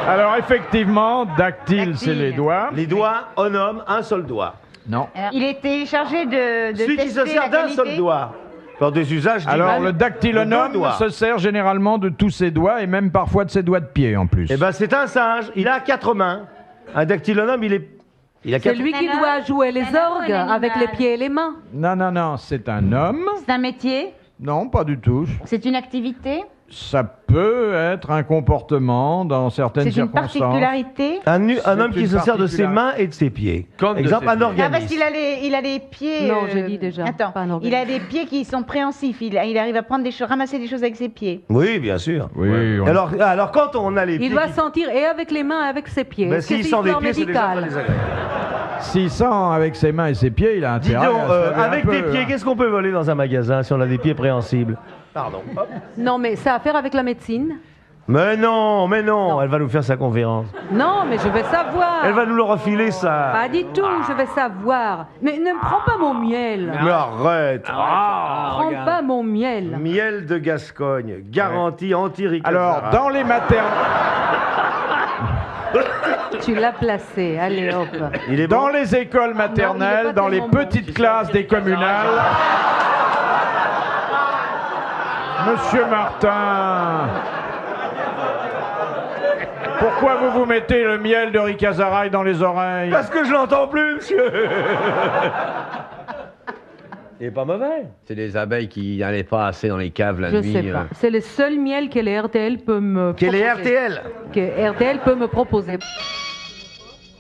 Alors effectivement, dactyle, Dactyle. c'est les doigts. Les doigts, onome, un seul doigt. Non. Il était chargé de Celui qui se tester sert la d'un qualité. seul doigt. Par des usages Alors divers. le De dactylonome deux doigts. se sert généralement de tous ses doigts et même parfois de ses doigts de pied en plus. Eh ben, c'est un singe. Il a 4 mains. Un dactylonome, il a C'est 4 lui qui Un homme, doit jouer les un homme ou orgues un avec les animal? pieds et les mains. Non, non, non, c'est un homme. C'est un métier, Non, pas du tout. c'est une activité, Ça peut être un comportement dans certaines c'est une circonstances. particularité. un C'est homme qui une se sert de ses particularité. mains et de ses pieds. Comme de Exemple, ses un pieds. Ah, parce organisme. qu'il a les pieds. Non, j'ai dit déjà, Attends, pas un il a organisme. des pieds qui sont préhensifs. Il arrive à prendre des choses, ramasser des choses avec ses pieds. Oui, bien sûr. Oui, on- Alors, quand on a les pieds... Il doit qui- sentir et avec les mains et avec ses pieds. Ben, Est-ce que s'il c'est sent des histoire pieds, c'est déjà pas médicale? désagréable. s'il sent avec ses mains et ses pieds, il a Dis intérêt donc, à se laver un avec peu, des pieds, hein. qu'est-ce qu'on peut voler dans un magasin si on a des pieds préhensibles? Pardon. Hop. Non, mais ça a à faire avec la médecine. Mais non, Non. elle va nous faire sa conférence. Non, mais je vais savoir. Elle va nous le refiler, ça. Pas du tout, je vais savoir. Mais ne me prends pas mon miel. Mais arrête. Prends pas mon miel. Miel de Gascogne, garantie anti-ricazara. Alors, dans les maternelles... Tu l'as placé, allez hop. Il est Dans bon. les écoles Non, il maternelles, est pas dans les tellement bon. petites classes des communales. Monsieur Martin, pourquoi vous vous mettez le miel de Ricazaraï dans les oreilles? Parce que je l'entends plus, monsieur. Il est pas mauvais. C'est des abeilles qui n'allaient pas assez dans les caves la Je nuit. sais pas. C'est le seul miel que les RTL peut me Quel est proposer. RTL? Que RTL peut me proposer.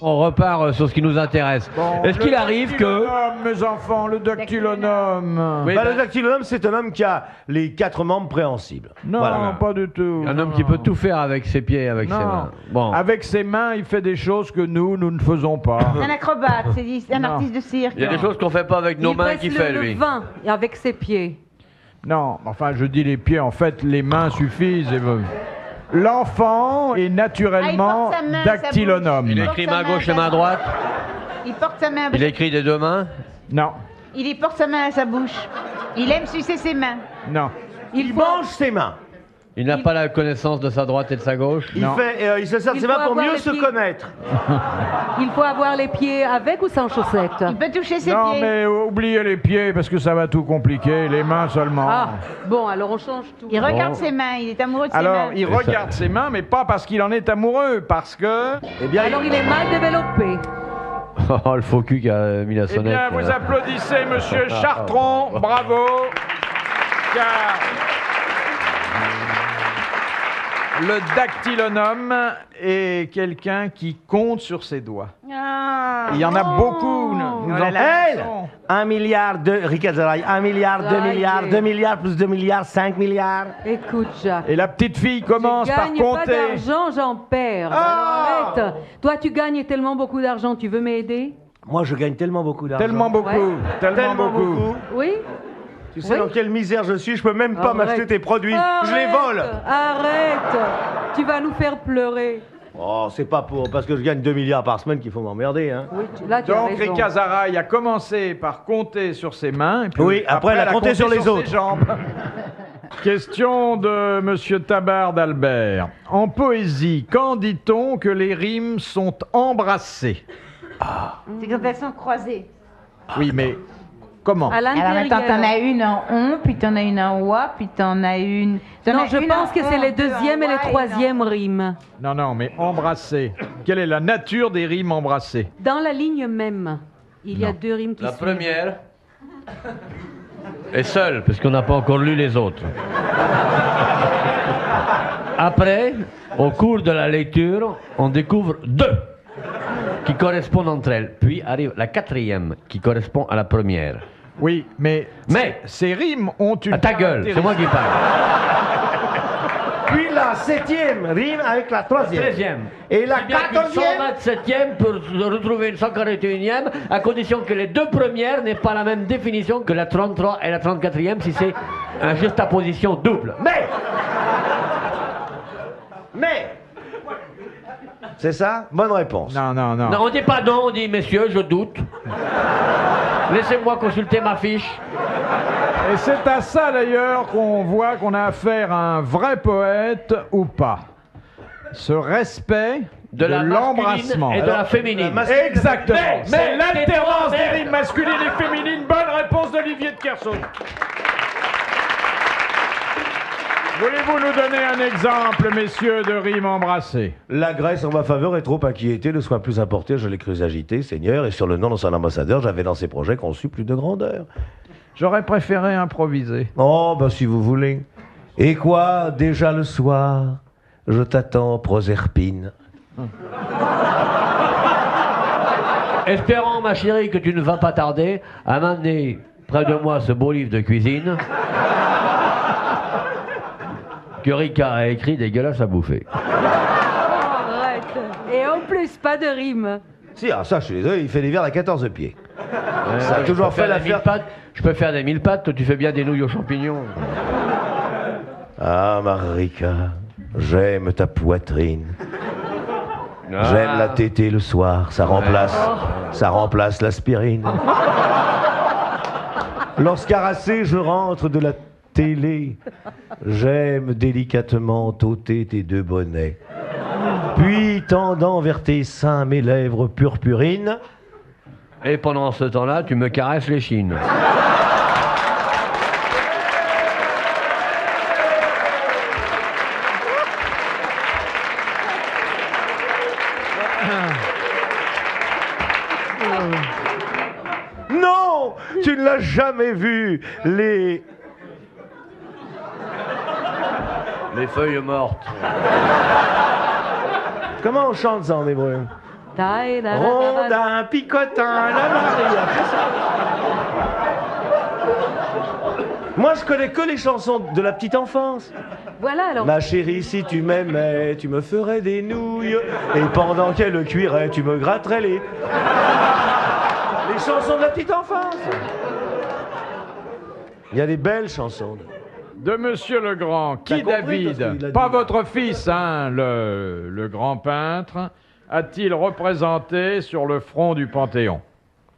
On repart sur ce qui nous intéresse. Bon, Est-ce le qu'il arrive que... dactylonome, mes enfants, le dactylonome. Oui, Bah, ben, le dactylonome, c'est un homme qui a les 4 membres préhensibles. Non, Voilà. pas du tout. un non, homme qui non. peut tout faire avec ses pieds et avec ses Non. mains. Bon. Avec ses mains, il fait des choses que nous ne faisons pas. C'est un acrobate, c'est un Non. artiste de cirque. Il y a des choses qu'on fait pas avec nos Il mains presse qu'il le, fait, le lui. vin avec ses pieds. Non, enfin, je dis les pieds, en fait, les mains suffisent. L'enfant est naturellement Ah, il porte sa main, dactylonome. Il Il écrit porte main sa main gauche à et main sa droite. Il porte sa main. Il écrit des deux mains. Non, Il y porte sa main à sa bouche. Il aime sucer ses mains. non. Il mange ses mains. Il n'a pas la connaissance de sa droite et de sa gauche. Il se sert de Il ses faut mains pour avoir mieux les se pieds. connaître. Il faut avoir les pieds avec ou sans chaussettes. Il peut toucher ses Non, pieds. mais oubliez les pieds parce que ça va tout compliquer. Les mains seulement. Ah, bon, alors on change tout. Il regarde Bon. ses mains, il est amoureux de ses Alors, mains. il regarde ses mains, mais pas parce qu'il en est amoureux, parce que... Eh bien, Alors il est mal développé. Oh, le faux cul qui a mis la Eh sonnette. bien, vous applaudissez Monsieur Chartrand, bravo, car le dactylonome est quelqu'un qui compte sur ses doigts. Ah. Il y en a beaucoup. Nous Oh en là là. Elle, connaissons. 1 milliard de Ricazaraï, 1 milliard, 2 Ça y milliards, est. 2 milliards plus 2 milliards, 5 milliards. Écoute, Jacques. Et la petite fille commence Je par gagne pas compter. d'argent, j'en perds. Ah. Alors arrête. Toi, tu gagnes tellement beaucoup d'argent, tu veux m'aider? Moi, je gagne tellement beaucoup d'argent. Tellement beaucoup, Ouais. tellement beaucoup. Oui? Tu sais Oui. dans quelle misère je suis, je peux même pas Arrête. m'acheter tes produits. Je les Arrête. vole. Arrête. Tu vas nous faire pleurer. Oh, c'est pas parce que je gagne 2 milliards par semaine qu'il faut m'emmerder, hein. Oui, là, tu as Donc raison. Ricazaraï a commencé par compter sur ses mains. Et puis Oui, après, elle a compté sur les ses autres. jambes. Question de Monsieur Tabard d'Albert. En poésie, quand dit-on que les rimes sont embrassées? C'est quand elles sont croisées. Oui, mais comment? À Alors l'intérieur. maintenant, t'en as une en on, puis t'en as une en oie, puis t'en as une... t'en Non, as je une pense en que c'est on, les deux en deuxième et les oie, une en- troisième rimes. Non, non, mais embrassées. Quelle est la nature des rimes embrassées? Dans la ligne même, il y a Non. deux rimes qui La suivent. première est seule, parce qu'on n'a pas encore lu les autres. Après, au cours de la lecture, on découvre deux qui correspondent entre elles. Puis arrive la quatrième qui correspond à la première. Oui, mais Mais- ces rimes ont une À ta gueule, c'est moi qui parle. Puis la 7e rime avec la 3e. 13e. Et la Si bien qu'une 14e. 127e pour retrouver une 141e, à condition que les deux premières n'aient pas la même définition que la 33 et la 34e, si c'est un juxtaposition double. Mais. C'est ça? Bonne réponse. Non, non, non. Non, on dit pas non, on dit messieurs, je doute. Laissez-moi consulter ma fiche. Et c'est à ça d'ailleurs qu'on voit qu'on a affaire à un vrai poète ou pas. Ce respect De la l'embrassement. masculine et de la féminine. Exactement. Mais- C'est l'alternance mais- des rimes masculines et féminines. Bonne réponse d'Olivier de Kersauzon. Voulez-vous nous donner un exemple, messieurs, de rime embrassée? La Grèce en ma faveur est trop inquiétée, le soin plus importé, je l'ai cru agité, Seigneur, et sur le nom de son ambassadeur, j'avais dans ses projets conçu plus de grandeur. J'aurais préféré improviser. Oh, bah si vous voulez. Et quoi, déjà le soir, je t'attends, Proserpine. Espérant, ma chérie, que tu ne vas pas tarder à m'amener près de moi ce beau livre de cuisine que Rika a écrit dégueulasse à bouffer. Arrête. Et en plus, pas de rime. Si, ah ça, je suis désolé, il fait des verres à 14 pieds. Ça a Je toujours peux fait faire des l'affaire. 1000 pâtes. Je peux faire des 1000 pâtes, toi tu fais bien des nouilles aux champignons. Ah, Marika, j'aime ta poitrine. J'aime la tétée le soir, ça remplace l'aspirine. Lorsqu'harassé, je rentre de la télé. J'aime délicatement t'ôter tes deux bonnets. Puis, tendant vers tes seins mes lèvres purpurines. Et pendant ce temps-là, tu me caresses les chines. Non, tu ne l'as jamais vu, les... Les feuilles mortes. Comment on chante ça en hébreu? Rondin, picotin, la Maria. Moi, je connais que les chansons de la petite enfance. Voilà alors. Ma chérie, si tu m'aimais, tu me ferais des nouilles. Et pendant qu'elle cuirait, tu me gratterais les... Les chansons de la petite enfance. Il y a des belles chansons. De Monsieur Legrand, qui T'as compris, parce qu'il David, l'a pas dit. votre fils, hein, le grand peintre, a-t-il représenté sur le front du Panthéon?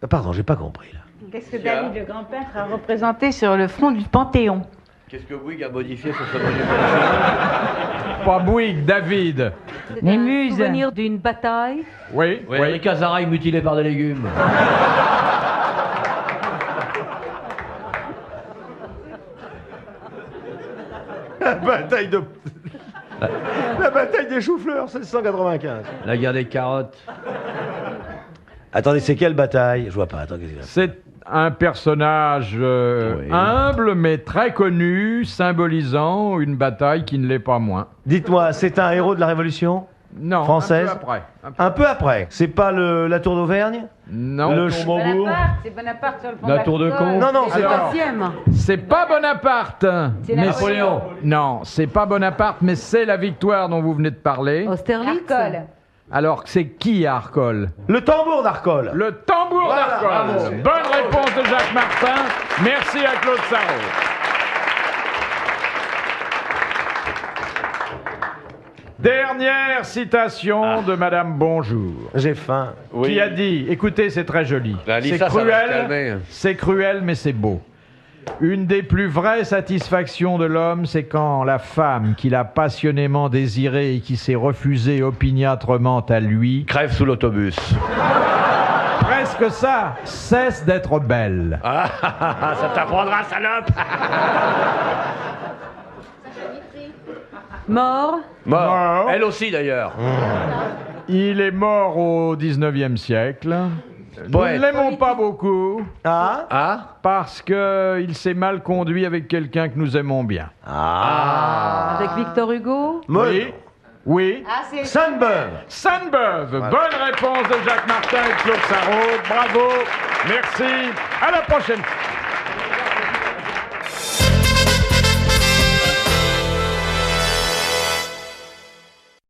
Ah, pardon, j'ai pas compris là. Qu'est-ce que David, le grand peintre, a représenté sur le front du Panthéon? Qu'est-ce que Bouygues a modifié sur ce monument? Pas Bouygues, David. C'est Les un muses. souvenir d'une bataille. Oui, Oui, oui. Rika Zaraï mutilé par des légumes. La bataille de... La bataille des choux-fleurs, 1695. La guerre des carottes. Attendez, c'est quelle bataille? Je vois pas, attends, qu'est-ce qu'il y a? C'est un personnage Oui. humble mais très connu, symbolisant une bataille qui ne l'est pas moins. Dites-moi, c'est un héros de la Révolution Non, Française. un peu après. Un peu- Un peu après. C'est pas la tour d'Auvergne? Non, Le Bonaparte, c'est Bonaparte sur le front La tour de d'Arcole. con. Non, non, c'est Alors, pas... Deuxième. c'est pas Bonaparte. C'est mais Napoléon. Non, c'est pas Bonaparte, mais c'est la victoire dont vous venez de parler. Austerlitz. Arcole. Alors, c'est qui à Arcole? Le tambour d'Arcole. Le tambour Voilà, d'Arcole. bravo. Bonne réponse de Jacques Martin. Merci à Claude Sarraud. Dernière citation de Madame Bonjour, J'ai faim. qui a dit, écoutez, c'est très joli, Bah, lis c'est ça, ça va se calmer. cruel, c'est cruel, mais c'est beau. Une des plus vraies satisfactions de l'homme, c'est quand la femme qu'il a passionnément désirée et qui s'est refusée opiniâtrement à lui, Crève sous l'autobus. presque ça, cesse d'être belle. Ah, ça t'apprendra, salope. Mort. Mort. Mort. Elle aussi, d'ailleurs. Il est mort au 19e siècle. Nous Poète. ne l'aimons pas beaucoup Ah? Ah. parce qu'il s'est mal conduit avec quelqu'un que nous aimons bien. Ah. Avec Victor Hugo. Oui. Oui. Ah, c'est... Sainte-Beuve. Sainte-Beuve. Bonne réponse de Jacques Martin et Claude Sarraud. Bravo. Merci. À la prochaine.